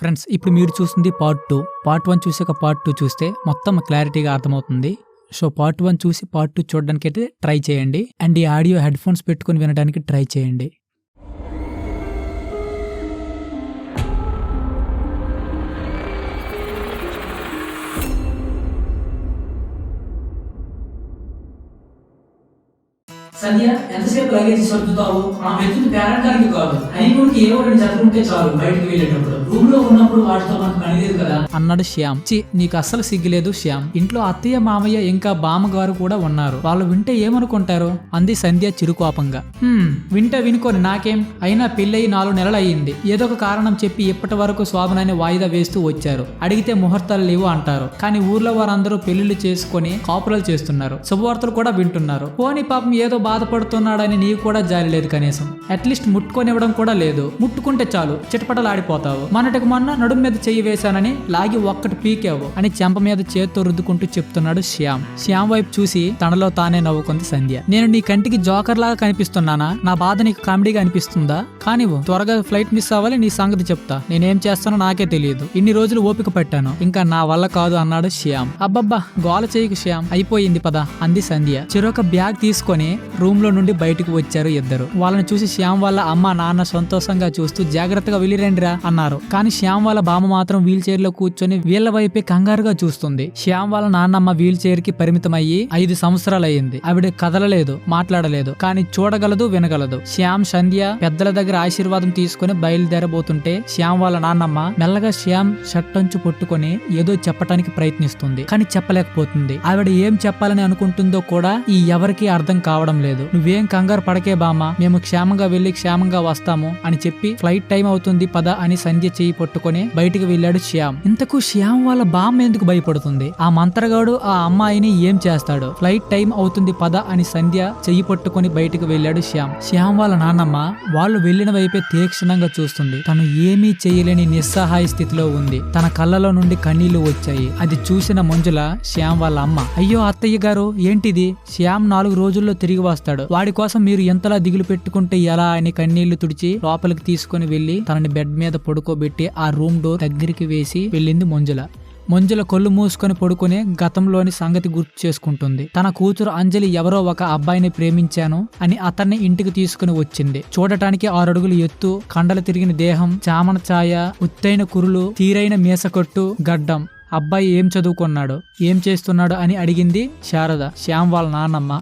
Friends, ఇప్పుడు మీరు చూస్తుంది పార్ట్ 2. పార్ట్ 1 చూసాక పార్ట్ 2 చూస్తే మొత్తం క్లారిటీగా అర్థమవుతుంది. సో పార్ట్ 1 చూసి పార్ట్ 2 చూడడానికి అయితే ట్రై చేయండి. అండ్ ఈ ఆడియో హెడ్ ఫోన్స్ పెట్టుకుని వినడానికి ట్రై చేయండి. సంధ్య, ఎంతసేపు లగేజ్ సర్దుతావు? మనం వెళ్తుంది పేరెంటానికి కాదు, హనీమూన్కి ఏవో రెండు జతలు ఉంటే చాలు. బయటకు వెళ్ళేటప్పుడు రూమ్ లో ఉన్నప్పుడు వాటితో మనకు పని లేదు కదా అన్నాడు శ్యామ్. నీకు అస్సలు సిగ్గులేదు శ్యామ్. ఇంట్లో అత్తయ్య, మామయ్య ఇంకా బామ్మగారు కూడా ఉన్నారు. వాళ్ళు వింటే ఏమనుకుంటారు అంది సంధ్య చిరుకోపంగా. వింటే వినుకోని నాకేం, అయినా పెళ్ళయి 4 నెలలు అయ్యింది. ఏదో ఒక కారణం చెప్పి ఇప్పటి వరకు శోభనాన్ని వాయిదా వేస్తూ వచ్చారు. అడిగితే ముహూర్తాలు లేవు అంటారు. కానీ ఊర్లో వారందరూ పెళ్లిళ్ళు చేసుకుని కాపురాలు చేస్తున్నారు. శుభవార్తలు కూడా వింటున్నారు. పోనీ పాపం ఏదో బాధపడుతున్నాడని నీకు కూడా జాలి లేదు. కనీసం అట్లీస్ట్ ముట్టుకొనివ్వడం కూడా లేదు. ముట్టుకుంటే చాలు చిటపటలాడిపోతావు. మొన్నటికి మొన్న నడుం మీద చెయ్యి వేశానని లాగి ఒక్కటి పీకావు అని చెంప మీద చేత్తో రుద్దుకుంటూ చెప్తున్నాడు శ్యామ్. శ్యామ్ వైపు చూసి తనలో తానే నవ్వుకుంది సంధ్య. నేను నీ కంటికి జోకర్ లాగా కనిపిస్తున్నానా? నా బాధ నీకు కామెడీగా అనిపిస్తుందా? కానివ్వు, త్వరగా ఫ్లైట్ మిస్ అవ్వాలి. నీ సంగతి చెప్తా. నేనేం చేస్తానో నాకే తెలియదు. ఇన్ని రోజులు ఓపిక పెట్టాను, ఇంకా నా వల్ల కాదు అన్నాడు శ్యామ్. అబ్బబ్బా, గోల చేయకు శ్యామ్, అయిపోయింది పద అంది సంధ్య. చెరొక బ్యాగ్ తీసుకొని రూమ్ లో నుండి బయటకు వచ్చారు ఇద్దరు. వాళ్ళని చూసి శ్యామ్ వాళ్ళ అమ్మ నాన్న సంతోషంగా చూస్తూ జాగ్రత్తగా వెళ్ళిరండిరా అన్నారు. కానీ శ్యామ్ వాళ్ళ బామ్మ మాత్రం వీల్ చైర్ లో కూర్చొని వీళ్ళ వైపే కంగారుగా చూస్తుంది. శ్యామ్ వాళ్ళ నాన్నమ్మ వీల్ చైర్ కి పరిమితం అయ్యి 5 సంవత్సరాలు అయ్యింది. ఆవిడ కదలలేదు, మాట్లాడలేదు, కానీ చూడగలదు, వినగలదు. శ్యామ్ సంధ్య పెద్దల దగ్గర ఆశీర్వాదం తీసుకుని బయలుదేరబోతుంటే శ్యామ్ వాళ్ళ నాన్నమ్మ మెల్లగా శ్యామ్ షట్టంచు పట్టుకొని ఏదో చెప్పటానికి ప్రయత్నిస్తుంది. కానీ చెప్పలేకపోతుంది. ఆవిడ ఏం చెప్పాలని అనుకుంటుందో కూడా ఈ ఎవరికీ అర్థం కావడం లేదు. నువ్వేం కంగారు పడకే బామ్మ, మేము క్షేమంగా వెళ్లి క్షేమంగా వస్తాము అని చెప్పి ఫ్లైట్ టైం అవుతుంది పద అని సంధ్య చెయ్యి పట్టుకొని బయటికి వెళ్ళాడు శ్యామ్. ఇంతకు శ్యామ్ వాళ్ళ బామ్మ ఎందుకు భయపడుతుంది? ఆ మంత్రగాడు ఆ అమ్మాయిని ఏం చేస్తాడు? ఫ్లైట్ టైం అవుతుంది పద అని సంధ్య చెయ్యి పట్టుకొని బయటికి వెళ్ళాడు శ్యామ్. శ్యామ్ వాళ్ళ నాన్నమ్మ వాళ్ళు వెళ్లిన వైపే తీక్షణంగా చూస్తుంది. తను ఏమీ చేయలేని నిస్సహాయ స్థితిలో ఉంది. తన కళ్ళలో నుండి కన్నీళ్లు వచ్చాయి. అది చూసిన మంజుల శ్యామ్ వాళ్ళ అమ్మ, అయ్యో అత్తయ్య గారు ఏంటిది? శ్యామ్ 4 రోజుల్లో తిరిగి వస్తాడు. వాడి కోసం మీరు ఎంతలా దిగులు పెట్టుకుంటే ఎలా అని కన్నీళ్లు తుడిచి లోపలికి తీసుకుని వెళ్లి తనని బెడ్ మీద పడుకోబెట్టి ఆ రూమ్ డోర్ దగ్గరికి వేసి వెళ్ళింది మంజుల. మంజుల కళ్ళు మూసుకొని పడుకుని గతంలోని సంగతి గుర్తు చేసుకుంటుంది. తన కూతురు అంజలి ఎవరో ఒక అబ్బాయిని ప్రేమించాను అని అతన్ని ఇంటికి తీసుకుని వచ్చింది. చూడటానికి 6 అడుగులు ఎత్తు, కండలు తిరిగిన దేహం, చామన ఛాయ, ఉత్తైన కురులు, తీరైన మీసకొట్టు, గడ్డం. అబ్బాయి ఏం చదువుకున్నాడు, ఏం చేస్తున్నాడు అని అడిగింది శారద, శ్యామ్ వాళ్ళ నాన్నమ్మ.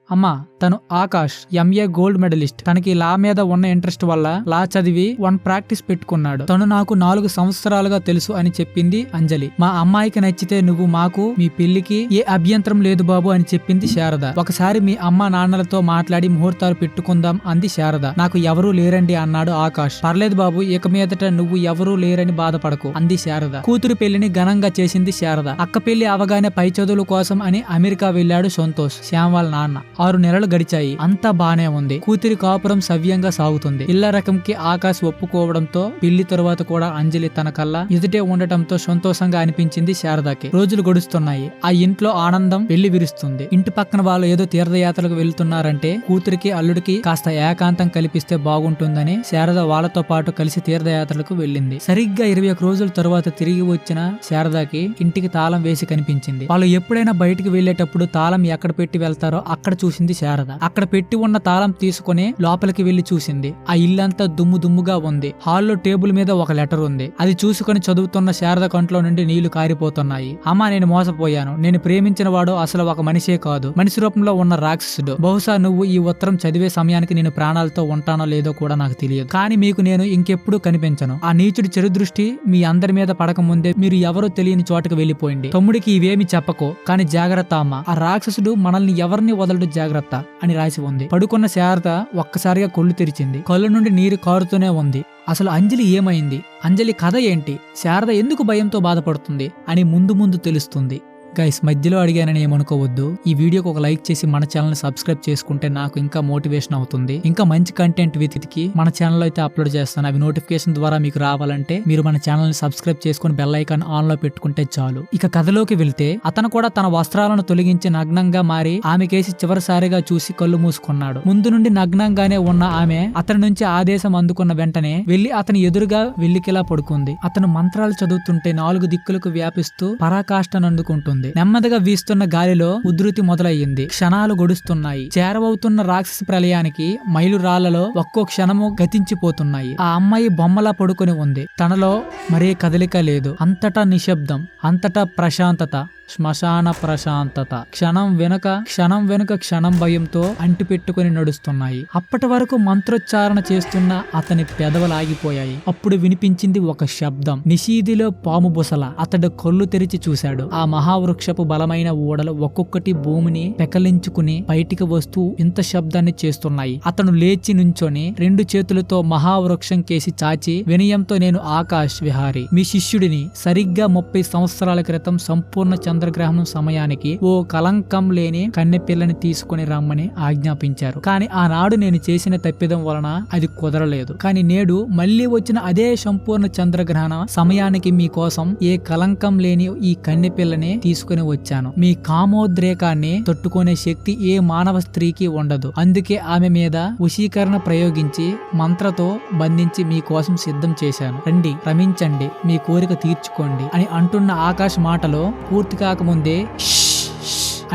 అమ్మా, తను ఆకాష్, ఎంఏ గోల్డ్ మెడలిస్ట్. తనకి లా మీద ఉన్న ఇంట్రెస్ట్ వల్ల లా చదివి 1 ప్రాక్టీస్ పెట్టుకున్నాడు. తను నాకు 4 సంవత్సరాలుగా తెలుసు అని చెప్పింది అంజలి. మా అమ్మాయికి నచ్చితే నువ్వు మాకు మీ పెళ్లికి ఏ అభ్యంతరం లేదు బాబు అని చెప్పింది శారద. ఒకసారి మీ అమ్మ నాన్నలతో మాట్లాడి ముహూర్తాలు పెట్టుకుందాం అంది శారద. నాకు ఎవరూ లేరండి అన్నాడు ఆకాష్. పర్లేదు బాబు, ఇక మీదట నువ్వు ఎవరూ లేరని బాధపడకు అంది శారద. కూతురు పెళ్లిని ఘనంగా చేసింది శారద. అక్క పెళ్లి అవగానే పై చదువుల కోసం అని అమెరికా వెళ్లాడు సంతోష్, శ్యామ్ వాళ్ళ నాన్న. 6 నెలలు గడిచాయి. అంతా బానే ఉంది. కూతురి కాపురం సవ్యంగా సాగుతుంది. ఇళ్ల రకంకి ఆకాశ్ ఒప్పుకోవడంతో పెళ్లి తరువాత కూడా అంజలి తన కల్లా ఎదుటే ఉండటంతో సంతోషంగా అనిపించింది శారదకి. రోజులు గడుస్తున్నాయి. ఆ ఇంట్లో ఆనందం వెళ్లి విరుస్తుంది. ఇంటి పక్కన వాళ్ళు ఏదో తీర్థయాత్రలకు వెళ్తున్నారంటే కూతురికి అల్లుడికి కాస్త ఏకాంతం కల్పిస్తే బాగుంటుందని శారద వాళ్ళతో పాటు కలిసి తీర్థయాత్రలకు వెళ్ళింది. సరిగ్గా 21 రోజుల తరువాత తిరిగి వచ్చిన శారదకి ఇంటికి తాళం వేసి కనిపించింది. వాళ్ళు ఎప్పుడైనా బయటికి వెళ్లేటప్పుడు తాళం ఎక్కడ పెట్టి వెళ్తారో అక్కడ చూసింది శారద. అక్కడ పెట్టి ఉన్న తాళం తీసుకుని లోపలికి వెళ్లి చూసింది. ఆ ఇల్లంతా దుమ్ముగా ఉంది. హాల్లో టేబుల్ మీద ఒక లెటర్ ఉంది. అది చూసుకుని చదువుతున్న శారద కంట్లో నుండి నీళ్లు కారిపోతున్నాయి. అమ్మా, నేను మోసపోయాను. నేను ప్రేమించిన వాడు అసలు ఒక మనిషే కాదు, మనిషి రూపంలో ఉన్న రాక్షసుడు. బహుశా నువ్వు ఈ ఉత్తరం చదివే సమయానికి నేను ప్రాణాలతో ఉంటానో లేదో కూడా నాకు తెలియదు. కానీ మీకు నేను ఇంకెప్పుడు కనిపించను. ఆ నీచుడి చెడు దృష్టి మీ అందరి మీద పడక ముందే మీరు ఎవరో తెలియని చోటకు వెళ్లిపోయింది. తమ్ముడికి ఇవేమి చెప్పకో, కానీ జాగ్రత్త అమ్మా. ఆ రాక్షసుడు మనల్ని ఎవరిని వదలడు, జాగ్రత్త అని రాసి ఉంది. పడుకున్న శారద ఒక్కసారిగా కళ్ళు తెరిచింది. కళ్ళు నుండి నీరు కారుతూనే ఉంది. అసలు అంజలి ఏమైంది? అంజలి కథ ఏంటి? శారద ఎందుకు భయంతో బాధపడుతుంది అని ముందు తెలుస్తుంది. గైస్ మధ్యలో అడిగానని ఏమనుకోవద్దు. ఈ వీడియోకి ఒక లైక్ చేసి మన ఛానల్ సబ్స్క్రైబ్ చేసుకుంటే నాకు ఇంకా మోటివేషన్ అవుతుంది. ఇంకా మంచి కంటెంట్ వెతికి మన ఛానల్ అయితే అప్లోడ్ చేస్తాను. అవి నోటిఫికేషన్ ద్వారా మీకు రావాలంటే మీరు మన ఛానల్ ని సబ్స్క్రైబ్ చేసుకుని బెల్ ఐకాన్ ఆన్ లో పెట్టుకుంటే చాలు. ఇక కథలోకి వెళ్తే అతను కూడా తన వస్త్రాలను తొలగించి నగ్నంగా మారి ఆమెకేసి చివరిసారిగా చూసి కళ్ళు మూసుకున్నాడు. ముందు నుండి నగ్నంగానే ఉన్న ఆమె అతని నుంచి ఆదేశం అందుకున్న వెంటనే వెళ్లి అతని ఎదురుగా వెల్లికిలా పడుకుంది. అతను మంత్రాలు చదువుతుంటే 4 దిక్కులకు వ్యాపిస్తూ పరాకాష్ఠనందుకుంటుంది. నెమ్మదిగా వీస్తున్న గాలిలో ఉధృతి మొదలయ్యింది. క్షణాలు గడుస్తున్నాయి. చేరవవుతున్న రాక్షస ప్రళయానికి మైలురాళ్లలో ఒక్కో క్షణము గతించిపోతున్నాయి. ఆ అమ్మాయి బొమ్మలా పడుకొని ఉంది. తనలో మరే కదలిక లేదు. అంతటా నిశ్శబ్దం, అంతటా ప్రశాంతత, శ్మశాన ప్రశాంతత. క్షణం వెనుక క్షణం భయంతో అంటిపెట్టుకుని నడుస్తున్నాయి. అప్పటి వరకు మంత్రోచ్చారణ చేస్తున్న అతని పెదవులు ఆగిపోయాయి. అప్పుడు వినిపించింది ఒక శబ్దం. నిశీదిలో పాము బుసల. అతడు కళ్ళు తెరిచి చూశాడు. ఆ మహావృక్షపు బలమైన ఊడలు ఒక్కొక్కటి భూమిని పెకలించుకుని బయటికి వస్తూ ఇంత శబ్దాన్ని చేస్తున్నాయి. అతను లేచి నుంచొని 2 చేతులతో మహావృక్షం కేసి చాచి వినయంతో, నేను ఆకాష్ విహారీ, మీ శిష్యుడిని. సరిగ్గా 30 సంవత్సరాల క్రితం సంపూర్ణ చంద్రగ్రహణం సమయానికి ఓ కలంకం లేని కన్నెపిల్లని తీసుకుని రమ్మని ఆజ్ఞాపించారు. కానీ ఆనాడు నేను చేసిన తప్పిదం వలన అది కుదరలేదు. కానీ నేడు మళ్లీ వచ్చిన అదే సంపూర్ణ చంద్రగ్రహణ సమయానికి మీకోసం ఏ కలంకం లేని ఈ కన్నెపిల్లని తీసుకుని వచ్చాను. మీ కామోద్రేకాన్ని తట్టుకునే శక్తి ఏ మానవ స్త్రీకి ఉండదు. అందుకే ఆమె మీద వశీకరణ ప్రయోగించి మంత్రతో బంధించి మీకోసం సిద్ధం చేశాను. రండి, రమించండి, మీ కోరిక తీర్చుకోండి అని అంటున్న ఆకాశ్ మాటలో పూర్తి కాకముందే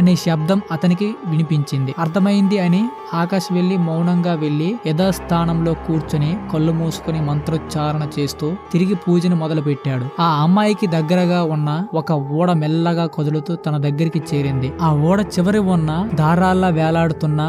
అనే శబ్దం అతనికి వినిపించింది. అర్థమైంది అని ఆకాశ్ వెళ్లి మౌనంగా వెళ్లి యథాస్థానంలో కూర్చొని కళ్ళు మూసుకుని మంత్రోచ్చారణ చేస్తూ తిరిగి పూజను మొదలు పెట్టాడు. ఆ అమ్మాయికి దగ్గరగా ఉన్న ఒక ఓడ మెల్లగా కదులుతూ తన దగ్గరికి చేరింది. ఆ ఓడ చివరి ఉన్న దారాల్లా వేలాడుతున్న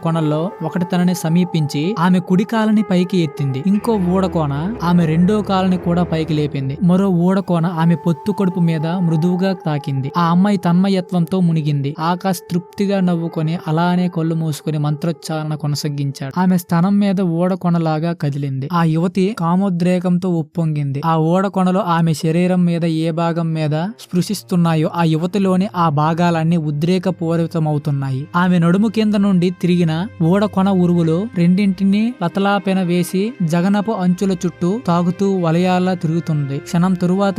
కొనల్లో ఒకటి తనని సమీపించి ఆమె కుడి కాలని పైకి ఎత్తింది. ఇంకో ఓడ కోన ఆమె రెండో కాలని కూడా పైకి లేపింది. మరో ఓడ కోన ఆమె పొత్తు కడుపు మీద మృదువుగా తాకింది. ఆ అమ్మాయి తన్మయత్వంతో మునిగింది. ఆకాశ్ తృప్తిగా నవ్వుకొని అలానే కళ్ళు మూసుకుని మంత్రోచ్చారణ కొనసాగించాడు. ఆమె స్థనం మీద ఓడ కొనలాగా కదిలింది. ఆ యువతి కామోద్రేకంతో ఉప్పొంగింది. ఆ ఓడ కొనలో ఆమె శరీరం మీద ఏ భాగం మీద స్పృశిస్తున్నాయో ఆ యువతిలోని ఆ భాగాలన్నీ ఉద్రేకపూరితమవుతున్నాయి. ఆమె నడుము కింద నుండి తిరిగిన ఓడ కొన ఉరువులు రెండింటినీ లతలాపెన వేసి జగనపు అంచుల చుట్టూ తాగుతూ వలయాల్లా తిరుగుతుంది. క్షణం తరువాత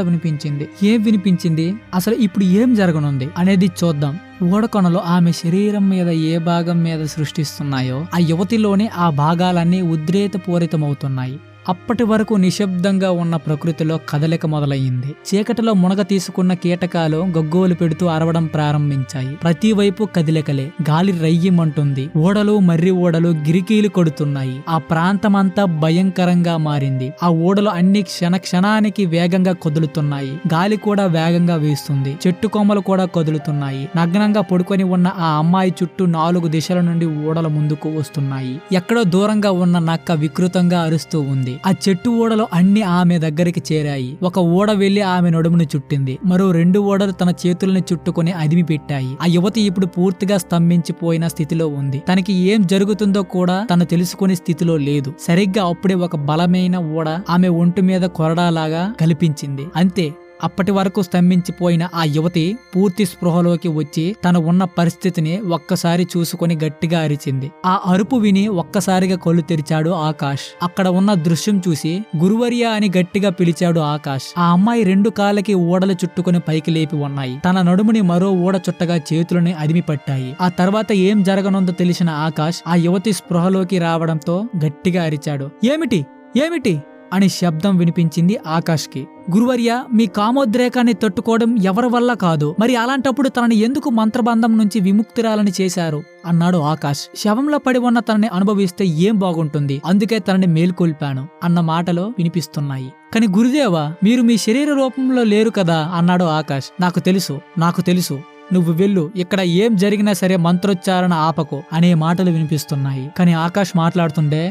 ఏం వినిపించింది, అసలు ఇప్పుడు ఏం జరగనుంది అనేది చూద్దాం. ఓడకొనలో ఆమె శరీరం మీద ఏ భాగం మీద సృష్టిస్తున్నాయో ఆ యువతిలోని ఆ భాగాలన్నీ ఉద్రేకపూరితమవుతున్నాయి. అప్పటి వరకు నిశ్శబ్దంగా ఉన్న ప్రకృతిలో కదలిక మొదలయ్యింది. చీకటిలో మునగ తీసుకున్న కీటకాలు గగ్గోలు పెడుతూ అరవడం ప్రారంభించాయి. ప్రతి వైపు కదిలికలే. గాలి రయ్యమంటుంది. ఓడలు, మర్రి ఓడలు గిరికీలు కొడుతున్నాయి. ఆ ప్రాంతమంతా భయంకరంగా మారింది. ఆ ఓడలు అన్ని క్షణానికి వేగంగా కదులుతున్నాయి. గాలి కూడా వేగంగా వీస్తుంది. చెట్టు కొమ్మలు కూడా కదులుతున్నాయి. నగ్నంగా పడుకొని ఉన్న ఆ అమ్మాయి చుట్టూ 4 దిశల నుండి ఓడలు ముందుకు వస్తున్నాయి. ఎక్కడో దూరంగా ఉన్న నక్క వికృతంగా అరుస్తూ ఉంది. ఆ చెట్టు ఓడలు అన్ని ఆమె దగ్గరికి చేరాయి. ఒక ఓడ వెళ్లి ఆమె నడుమును చుట్టింది. మరో 2 ఓడలు తన చేతుల్ని చుట్టుకుని అదిమి పెట్టాయి. ఆ యువతి ఇప్పుడు పూర్తిగా స్తంభించిపోయిన స్థితిలో ఉంది. తనకి ఏం జరుగుతుందో కూడా తను తెలుసుకునే స్థితిలో లేదు. సరిగ్గా అప్పుడే ఒక బలమైన ఓడ ఆమె ఒంటి మీద కొరడాలాగా కల్పించింది. అంతే. అప్పటి వరకు స్తంభించిపోయిన ఆ యువతి పూర్తి స్పృహలోకి వచ్చి తను ఉన్న పరిస్థితిని ఒక్కసారి చూసుకొని గట్టిగా అరిచింది. ఆ అరుపు విని ఒక్కసారిగా కళ్ళు తెరిచాడు ఆకాష్. అక్కడ ఉన్న దృశ్యం చూసి గురువర్య అని గట్టిగా పిలిచాడు ఆకాష్. ఆ అమ్మాయి 2 కాళ్ళకి ఓడలు చుట్టుకుని పైకి లేపి ఉన్నాయి. తన నడుముని మరో ఓడ చుట్టగా చేతులని అదిమి పట్టాయి. ఆ తర్వాత ఏం జరగనుందో తెలిసిన ఆకాష్ ఆ యువతి స్పృహలోకి రావడంతో గట్టిగా అరిచాడు. ఏమిటి అని శబ్దం వినిపించింది ఆకాష్కి. గురువర్య, మీ కామోద్రేకాన్ని తట్టుకోవడం ఎవరి వల్ల కాదు. మరి అలాంటప్పుడు తనని ఎందుకు మంత్రబంధం నుంచి విముక్తిరాలని చేశారు అన్నాడు ఆకాష్. శవంలో పడి ఉన్న తనని అనుభవిస్తే ఏం బాగుంటుంది, అందుకే తనని మేల్కొల్పాను అన్న మాటలు వినిపిస్తున్నాయి. కాని గురుదేవా, మీరు మీ శరీర రూపంలో లేరు కదా అన్నాడు ఆకాష్. నాకు తెలుసు నువ్వు వెళ్ళు, ఇక్కడ ఏం జరిగినా సరే మంత్రోచ్చారణ ఆపకు అనే మాటలు వినిపిస్తున్నాయి. కాని ఆకాష్ మాట్లాడుతుండే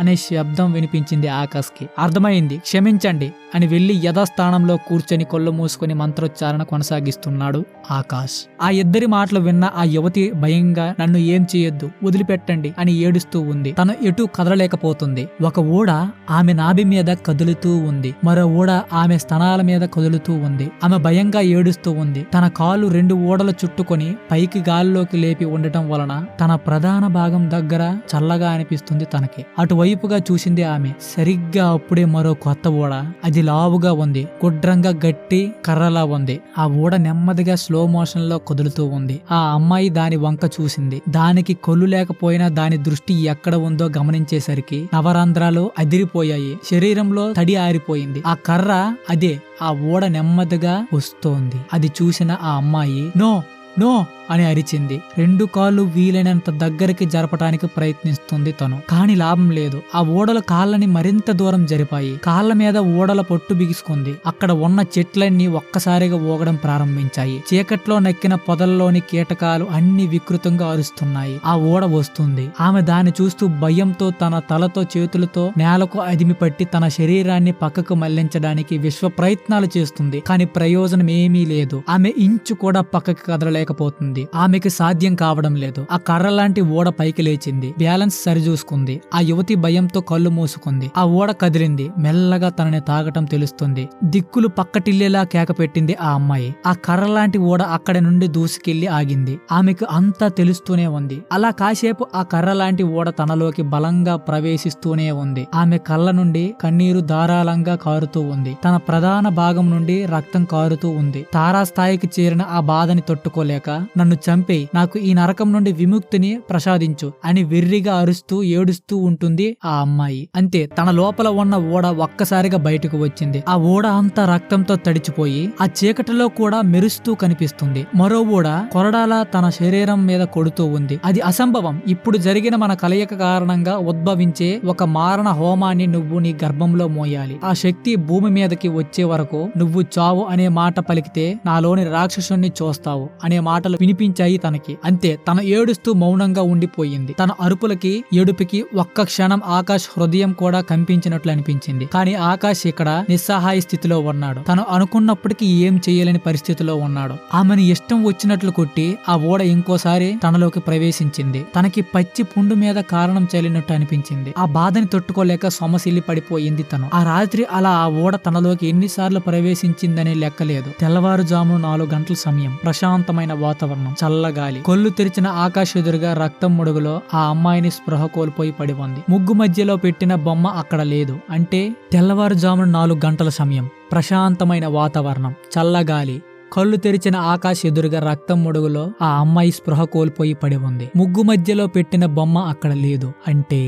అనే శబ్దం వినిపించింది ఆకాష్కి. అర్థమైంది, క్షమించండి అని వెళ్లి యథాస్థానంలో కూర్చొని కళ్ళు మూసుకొని మంత్రోచ్చారణ కొనసాగిస్తున్నాడు ఆకాష్. ఆ ఇద్దరి మాటలు విన్న ఆ యువతి భయంగా నన్ను ఏం చేయొద్దు, వదిలిపెట్టండి అని ఏడుస్తూ ఉంది. తను ఎటూ కదలలేకపోతుంది. ఒక ఊడ ఆమె నాభి మీద కదులుతూ ఉంది, మరో ఊడ ఆమె స్తనాల మీద కదులుతూ ఉంది. ఆమె భయంగా ఏడుస్తూ ఉంది. తన కాలు 2 ఊడలు చుట్టుకొని పైకి గాలిలోకి లేపి ఉండటం వలన తన ప్రధాన భాగం దగ్గర చల్లగా అనిపిస్తుంది తనకి. అటువైపుగా చూసింది ఆమె. సరిగ్గా అప్పుడే మరో కొత్త ఊడ, అది లావుగా ఉంది, గుడ్రంగా గట్టి కర్రలా ఉంది. ఆ ఊడ నెమ్మదిగా స్లో మోషన్ లో కదులుతూ ఉంది. ఆ అమ్మాయి దాని వంక చూసింది. దానికి కొల్లు లేకపోయినా దాని దృష్టి ఎక్కడ ఉందో గమనించేసరికి నవరంధ్రాలు అదిరిపోయాయి. శరీరంలో తడి ఆరిపోయింది. ఆ కర్ర అదే. ఆ ఊడ నెమ్మదిగా వస్తోంది. అది చూసిన ఆ అమ్మాయి నో నో అని అరిచింది. 2 కాళ్ళు వీలైనంత దగ్గరికి జరపటానికి ప్రయత్నిస్తుంది తను. కాని లాభం లేదు. ఆ ఊడల కాళ్ళని మరింత దూరం జరిపాయి. కాళ్ళ మీద ఊడల పొట్టు బిగుసుకుంది. అక్కడ ఉన్న చెట్లన్నీ ఒక్కసారిగా ఊగడం ప్రారంభించాయి. చీకట్లో నక్కిన పొదల్లోని కీటకాలు అన్ని వికృతంగా అరుస్తున్నాయి. ఆ ఊడ వస్తుంది. ఆమె దాన్ని చూస్తూ భయంతో తన తలతో చేతులతో నేలకు అదిమి పట్టి తన శరీరాన్ని పక్కకు మళ్లించడానికి విశ్వ ప్రయత్నాలు చేస్తుంది. కాని ప్రయోజనం ఏమీ లేదు. ఆమె ఇంచు కూడా పక్కకి కదలలేకపోతుంది. ఆమెకి సాధ్యం కావడం లేదు. ఆ కర్ర లాంటి ఓడ పైకి లేచింది. బ్యాలెన్స్ సరిచూసుకుంది. ఆ యువతి భయంతో కళ్ళు మూసుకుంది. ఆ ఓడ కదిలింది. మెల్లగా తనని తాగటం తెలుస్తుంది. దిక్కులు పక్కటిల్లేలా కేక పెట్టింది ఆ అమ్మాయి. ఆ కర్ర లాంటి ఓడ అక్కడి నుండి దూసుకెళ్లి ఆగింది. ఆమెకు అంతా తెలుస్తూనే ఉంది. అలా కాసేపు ఆ కర్ర లాంటి ఓడ తనలోకి బలంగా ప్రవేశిస్తూనే ఉంది. ఆమె కళ్ళ నుండి కన్నీరు ధారాళంగా కారుతూ ఉంది. తన ప్రధాన భాగం నుండి రక్తం కారుతూ ఉంది. తారాస్థాయికి చేరిన ఆ బాధని తట్టుకోలేక నన్ను చంపే, నాకు ఈ నరకం నుండి విముక్తిని ప్రసాదించు అని వెర్రిగా అరుస్తూ ఏడుస్తూ ఉంటుంది ఆ అమ్మాయి. అంతే, తన లోపల ఉన్న ఓడ ఒక్కసారిగా బయటకు వచ్చింది. ఆ ఓడ అంతా రక్తంతో తడిచిపోయి ఆ చీకటిలో కూడా మెరుస్తూ కనిపిస్తుంది. మరో ఓడ కొరడాలా తన శరీరం మీద కొడుతూ ఉంది. అది అసంభవం. ఇప్పుడు జరిగిన మన కలయిక కారణంగా ఉద్భవించే ఒక మారణ హోమాన్ని నువ్వు నీ గర్భంలో మోయాలి. ఆ శక్తి భూమి మీదకి వచ్చే వరకు నువ్వు చావు అనే మాట పలికితే నాలోని రాక్షసుని చూస్తావు అనే మాటలు వినిపించాయి తనకి. అంతే, తన ఏడుస్తూ మౌనంగా ఉండిపోయింది. తన అరుపులకి ఏడుపుకి ఒక్క క్షణం ఆకాష్ హృదయం కూడా కంపించినట్లు అనిపించింది. కానీ ఆకాష్ ఇక్కడ నిస్సహాయ స్థితిలో ఉన్నాడు. తను అనుకున్నప్పటికీ ఏం చేయలేని పరిస్థితిలో ఉన్నాడు. ఆమెను ఇష్టం వచ్చినట్లు కొట్టి ఆ ఓడ ఇంకోసారి తనలోకి ప్రవేశించింది. తనకి పచ్చి పుండు మీద కారణం చెల్లినట్టు అనిపించింది. ఆ బాధని తట్టుకోలేక సొమసిల్లి పడిపోయింది తను. ఆ రాత్రి అలా ఆ ఓడ తనలోకి ఎన్నిసార్లు ప్రవేశించిందనే లెక్కలేదు. తెల్లవారుజామున 4 గంటల సమయం. ప్రశాంతమైన వాతావరణం, చల్లగాలి. కొల్లు తెరిచిన ఆకాశ ఎదురుగా రక్తం ముడుగులో ఆ అమ్మాయిని స్పృహ కోల్పోయి పడి ఉంది. ముగ్గు మధ్యలో పెట్టిన బొమ్మ అక్కడ లేదు. అంటే తెల్లవారుజామున 4 గంటల సమయం, ప్రశాంతమైన వాతావరణం, చల్లగాలి. కళ్ళు తెరిచిన ఆకాశ ఎదురుగా రక్తం ముడుగులో ఆ అమ్మాయి స్పృహ కోల్పోయి పడి ఉంది. ముగ్గు మధ్యలో పెట్టిన బొమ్మ అక్కడ లేదు. అంటే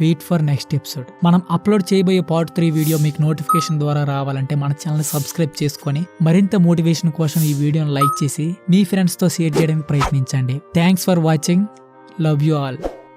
వెయిట్ ఫర్ నెక్స్ట్ ఎపిసోడ్. మనం అప్లోడ్ చేయబోయే పార్ట్ 3 వీడియో మీకు నోటిఫికేషన్ ద్వారా రావాలంటే మన ఛానల్ సబ్స్క్రైబ్ చేసుకొని మరింత మోటివేషన్ కోసం ఈ వీడియోని లైక్ చేసి మీ ఫ్రెండ్స్ తో షేర్ చేయడానికి ప్రయత్నించండి. Thanks for watching. Love you all.